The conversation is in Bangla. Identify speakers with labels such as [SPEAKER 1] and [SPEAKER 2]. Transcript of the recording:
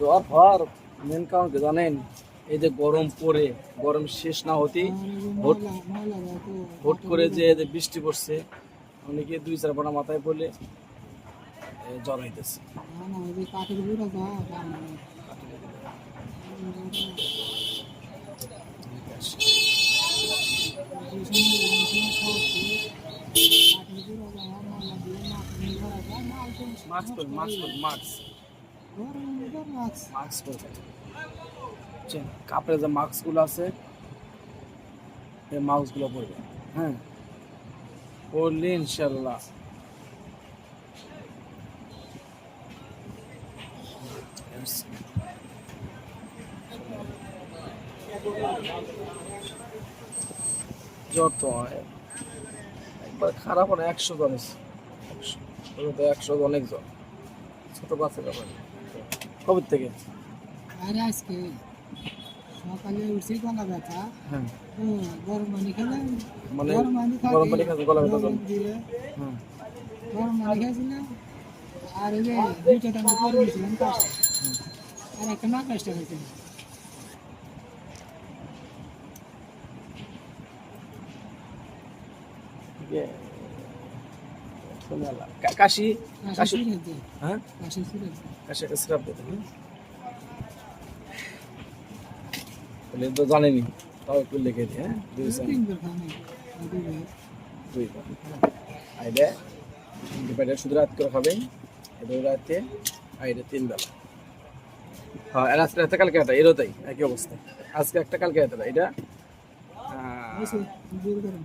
[SPEAKER 1] জ্বর হওয়ার মেন কারণ কি জানেন? এই যে গরম পড়ে, গরম শেষ না হতেই হুট হুট করে যে যে বৃষ্টি পড়ছে, অনেকে 2-4 ফোঁটা মাথায় পড়লে জ্বর হইতেছে। মাস্ক পরুন, মাস্ক পরুন, মাস্ক মাস্ক পরুন। বুঝছেন? কাপড়ের যে মাস্কগুলো আছে, এই মাস্কগুলো পরবে। হ্যাঁ, পরলে ইনশাল্লাহ জ্বর তো হয় একবার খারাপ হলে 100 জন আছে। 100 অনেক জ্বর, ছোট বাচ্চা ব্যাপার। কবে থেকে?
[SPEAKER 2] আরে আজকে সকালে উঠছি গলা ব্যথা।
[SPEAKER 1] হ্যাঁ,
[SPEAKER 2] গরম পানি খেলে
[SPEAKER 1] মানে
[SPEAKER 2] গরম পানি
[SPEAKER 1] গরম পানি খাচ্ছে, গলা ব্যথা
[SPEAKER 2] লবণ
[SPEAKER 1] জল।
[SPEAKER 2] দিয়ে
[SPEAKER 1] হ্যাঁ,
[SPEAKER 2] গরম পানি খেয়েছিলাম। আর এই যে 2টা টাকা করে নিয়েছিলাম কাজটা, আর একটা না কাজটা খাইছিলাম।
[SPEAKER 1] ইয়ে, শোনালা। কাশি, কাশি।
[SPEAKER 2] সিরাপ দেয়,
[SPEAKER 1] হ্যাঁ,
[SPEAKER 2] কাশি সিরাপ দেয়।
[SPEAKER 1] কাশি একটা সিরাপ দিতে। হ্যাঁ, বলে তো জানেনি, তাও একটু লিখে দিই। হ্যাঁ,
[SPEAKER 2] 3 বার খাওয়া
[SPEAKER 1] দুইবার আইডে ডিপাইডার শুধু রাত করে খাবেন, এটা রাতে আইডে 3 বেলা। হ্যাঁ, আর আজকে একটা কালকে একটা, এরও তাই একই অবস্থা। আজকে একটা কালকে একটা, এটা
[SPEAKER 2] হয়েছে, দূর করেন।